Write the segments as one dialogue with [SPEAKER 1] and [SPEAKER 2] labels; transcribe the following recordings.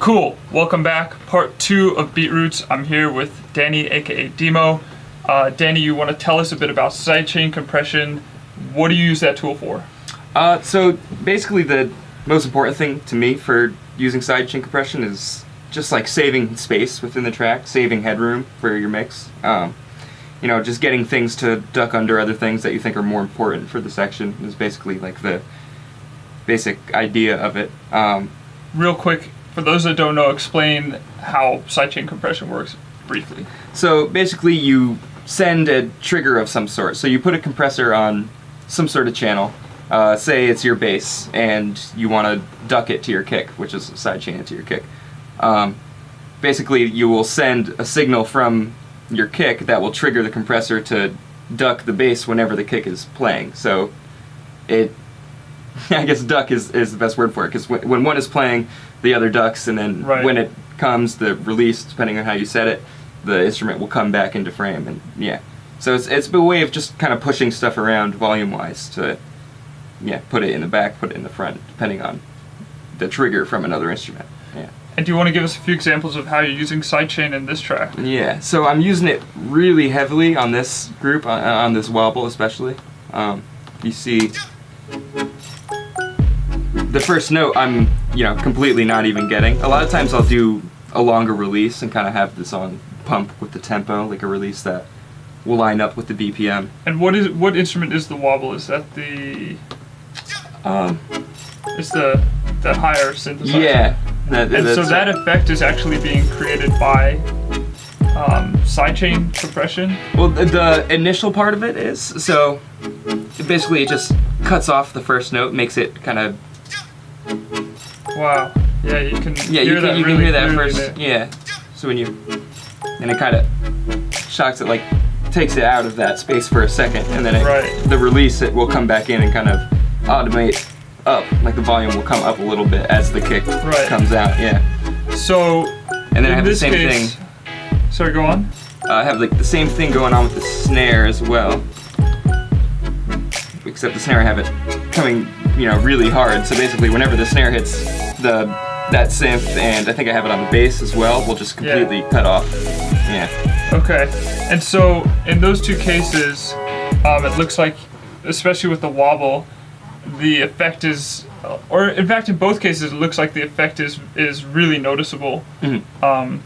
[SPEAKER 1] Cool. Welcome back. Part 2 of Beatroots. I'm here with Danny, aka Dimo. Danny, you want to tell us a bit about Sidechain Compression? What do you use that tool for?
[SPEAKER 2] So basically the most important thing to me for using Sidechain Compression is just like saving space within the track, saving headroom for your mix. You know, just getting things to duck under other things that you think are more important for the section is basically like the basic idea of it.
[SPEAKER 1] Real quick, for those that don't know, explain how Sidechain Compression works briefly.
[SPEAKER 2] So basically you send a trigger of some sort. So you put a compressor on some sort of channel. Say it's your bass and you want to duck it to your kick, which is sidechain it to your kick. Basically you will send a signal from your kick that will trigger the compressor to duck the bass whenever the kick is playing. So I guess duck is the best word for it, because when one is playing, the other ducks, and then when it comes, the release, depending on how you set it, the instrument will come back into frame, and yeah. So it's a way of just kind of pushing stuff around volume-wise to, put it in the back, put it in the front, depending on the trigger from another instrument. Yeah.
[SPEAKER 1] And do you want to give us a few examples of how you're using sidechain in this track?
[SPEAKER 2] Yeah, so I'm using it really heavily on this group, on this wobble especially. You see the first note I'm, completely not even getting. A lot of times I'll do a longer release and kind of have the song pump with the tempo, like a release that will line up with the BPM.
[SPEAKER 1] And what instrument is the wobble? Is that the it's the higher synthesizer?
[SPEAKER 2] Yeah.
[SPEAKER 1] So that effect is actually being created by sidechain compression?
[SPEAKER 2] Well, the initial part of it is, so basically it just cuts off the first note, makes it kind of...
[SPEAKER 1] Wow. Yeah, you can
[SPEAKER 2] hear
[SPEAKER 1] that.
[SPEAKER 2] You
[SPEAKER 1] really
[SPEAKER 2] can hear that
[SPEAKER 1] clearly
[SPEAKER 2] first. Yeah. So when and it kind of shocks it, like takes it out of that space for a second, and then the release, it will come back in and kind of automate up, like the volume will come up a little bit as the kick comes out. Yeah.
[SPEAKER 1] So
[SPEAKER 2] and then I have the same thing.
[SPEAKER 1] Sorry, go on.
[SPEAKER 2] I have like the same thing going on with the snare as well, except the snare I have it coming, really hard. So basically, whenever the snare hits that synth, and I think I have it on the bass as well, will just completely cut off. Yeah.
[SPEAKER 1] Okay. And so in those two cases, it looks like, especially with the wobble, the effect is, or in fact in both cases it looks like the effect is really noticeable. Mm-hmm.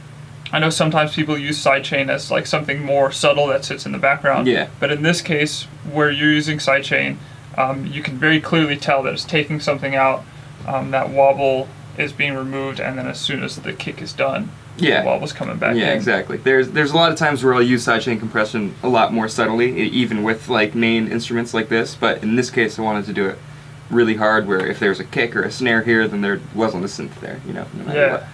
[SPEAKER 1] I know sometimes people use sidechain as like something more subtle that sits in the background.
[SPEAKER 2] Yeah.
[SPEAKER 1] But in this case, where you're using sidechain, you can very clearly tell that it's taking something out. That wobble is being removed, and then as soon as the kick is done, the wobble's coming back in.
[SPEAKER 2] Yeah, exactly. There's a lot of times where I'll use sidechain compression a lot more subtly, even with like main instruments like this. But in this case, I wanted to do it really hard, where if there's a kick or a snare here, then there wasn't a synth there. No matter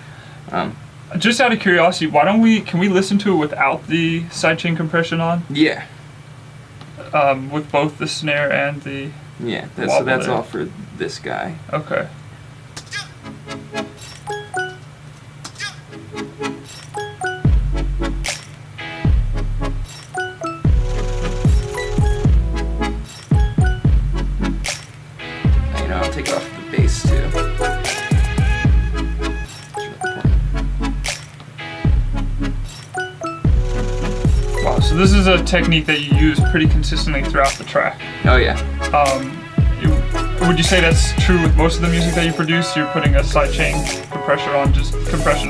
[SPEAKER 2] what.
[SPEAKER 1] Just out of curiosity, can we listen to it without the sidechain compression on?
[SPEAKER 2] Yeah.
[SPEAKER 1] With both the snare and the
[SPEAKER 2] so that's all for this guy.
[SPEAKER 1] Okay.
[SPEAKER 2] I'll take off the bass too.
[SPEAKER 1] Wow, so this is a technique that you use pretty consistently throughout the track.
[SPEAKER 2] Oh yeah.
[SPEAKER 1] Would you say that's true with most of the music that you produce? You're putting a sidechain compression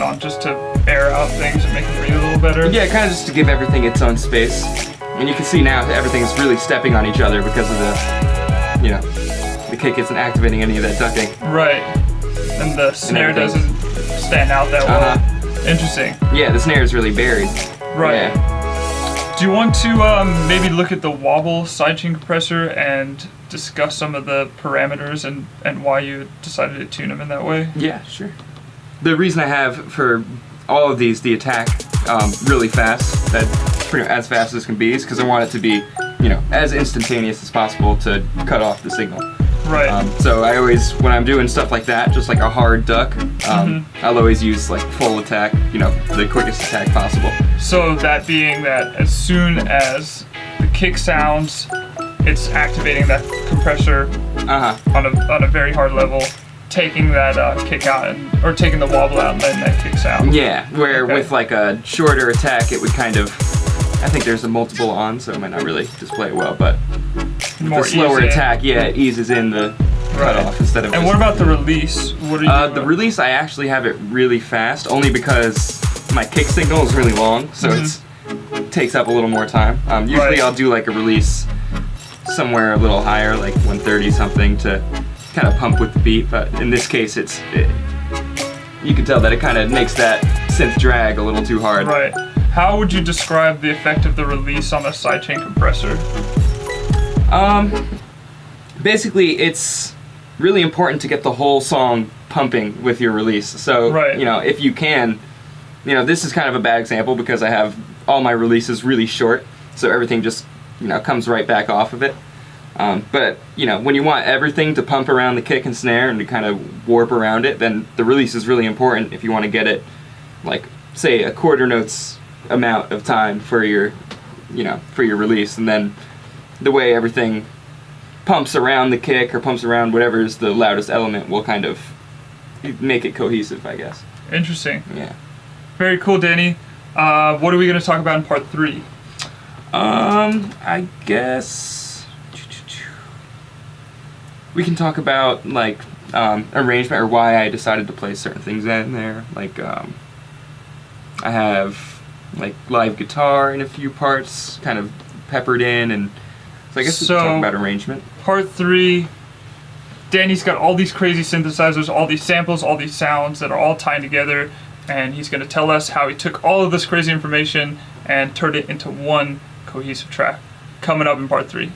[SPEAKER 1] on just to air out things and make them breathe a little better?
[SPEAKER 2] Yeah, kind of just to give everything its own space. And you can see now that everything is really stepping on each other because of the kick isn't activating any of that ducking.
[SPEAKER 1] Right. And the snare doesn't stand out that well. Interesting.
[SPEAKER 2] Yeah, the snare is really buried.
[SPEAKER 1] Right.
[SPEAKER 2] Yeah.
[SPEAKER 1] Do you want to maybe look at the wobble sidechain compressor and discuss some of the parameters and why you decided to tune them in that way?
[SPEAKER 2] Yeah, sure. The reason I have for all of these the attack really fast, that's pretty as fast as can be, is because I want it to be, as instantaneous as possible to cut off the signal.
[SPEAKER 1] Right.
[SPEAKER 2] So I always, when I'm doing stuff like that, just like a hard duck, I'll always use like full attack, the quickest attack possible.
[SPEAKER 1] So that being that as soon as the kick sounds, it's activating that compressor on a very hard level, taking that kick out or taking the wobble out and letting that kick sound.
[SPEAKER 2] Yeah, where
[SPEAKER 1] Okay.
[SPEAKER 2] with like a shorter attack, it would kind of. I think there's a multiple on, so it might not really display it well, but
[SPEAKER 1] More
[SPEAKER 2] the slower
[SPEAKER 1] easy.
[SPEAKER 2] attack, it eases in the
[SPEAKER 1] Right.
[SPEAKER 2] cutoff instead of.
[SPEAKER 1] And
[SPEAKER 2] just-
[SPEAKER 1] what about the release? What are you
[SPEAKER 2] The release, I actually have it really fast, only because my kick signal is really long, so it takes up a little more time. Usually
[SPEAKER 1] Right.
[SPEAKER 2] I'll do like a release somewhere a little higher, like 130 something, to kind of pump with the beat, but in this case you can tell that it kind of makes that synth drag a little too hard.
[SPEAKER 1] Right. How would you describe the effect of the release on a sidechain compressor?
[SPEAKER 2] Basically, it's really important to get the whole song pumping with your release. So,
[SPEAKER 1] Right.
[SPEAKER 2] if you can, this is kind of a bad example because I have all my releases really short, so everything just, comes right back off of it. But, when you want everything to pump around the kick and snare and to kind of warp around it, then the release is really important if you want to get it, like, say, a quarter notes amount of time for your release, and then the way everything pumps around the kick or pumps around whatever is the loudest element will kind of make it cohesive, I guess.
[SPEAKER 1] Interesting.
[SPEAKER 2] Yeah.
[SPEAKER 1] Very cool, Danny. What are we going to talk about in part 3?
[SPEAKER 2] I guess we can talk about like arrangement or why I decided to place certain things in there. Like I have like live guitar in a few parts, kind of peppered in, and so I guess we can talk about arrangement.
[SPEAKER 1] Part 3, Danny's got all these crazy synthesizers, all these samples, all these sounds that are all tied together, and he's going to tell us how he took all of this crazy information and turned it into one cohesive track. Coming up in part 3.